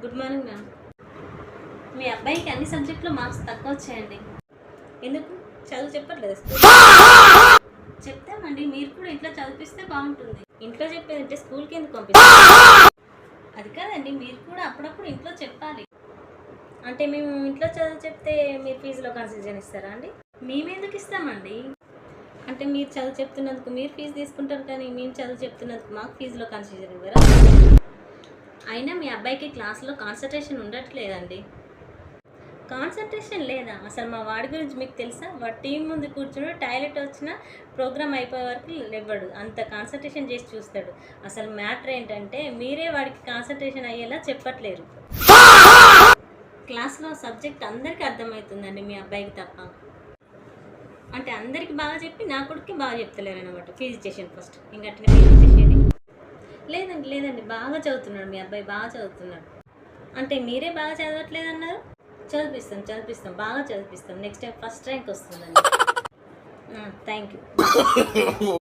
Good morning ma'am. మీ అబ్బాయికి అన్ని సబ్జెక్టులో మార్క్స్ తక్కువ వచ్చాయండి. ఎందుకు? చదువు చెప్పట్లేదు స్కూల్? చెప్తామండి, మీరు కూడా ఇంట్లో చదివిస్తే బాగుంటుంది. ఇంట్లో చెప్పేదంటే స్కూల్కి ఎందుకు పంపిస్తారు? అది కాదండి, మీరు కూడా అప్పుడప్పుడు ఇంట్లో చెప్పాలి. అంటే మేము ఇంట్లో చదువు చెప్తే మీరు ఫీజులో కన్సెషన్ ఇస్తారా అండి? మేము ఎందుకు ఇస్తామండి? అంటే మీరు చదువు చెప్తున్నందుకు మీరు ఫీజు తీసుకుంటారు, కానీ మేము చదువు చెప్తున్నందుకు మాకు ఫీజులో కన్సెషన్ ఇవ్వరా? అయినా మీ అబ్బాయికి క్లాస్లో కాన్సన్ట్రేషన్ ఉండట్లేదండి. కాన్సన్ట్రేషన్ లేదా? అసలు మా వాడి గురించి మీకు తెలుసా? వాడు టీం ముందు కూర్చుని టాయిలెట్ వచ్చినా ప్రోగ్రామ్ అయిపోయే వరకు లేవ్వడు. అంత కాన్సన్ట్రేషన్ చేసి చూస్తాడు. అసలు మ్యాటర్ ఏంటంటే మీరే వాడికి కాన్సన్ట్రేషన్ అయ్యేలా చెప్పట్లేరు. క్లాస్లో సబ్జెక్ట్ అందరికీ అర్థమవుతుందండి, మీ అబ్బాయికి తప్ప. అంటే అందరికి బాగా చెప్పి నా కొడుక్కి బాగా చెప్తలేరు అనమాట. ఫీజు ఇచ్చేసాను ఫస్ట్, ఇంకట్నే ఫీజు ఇచ్చేసేది. లేదండి, బాగా చదువుతున్నాడు మీ అబ్బాయి, బాగా చదువుతున్నాడు. అంటే మీరే బాగా చదవట్లేదు అన్నారు. చదివిస్తాం, బాగా చదివిస్తాం. నెక్స్ట్ టైం ఫస్ట్ ర్యాంక్ వస్తుందండి. Thank you.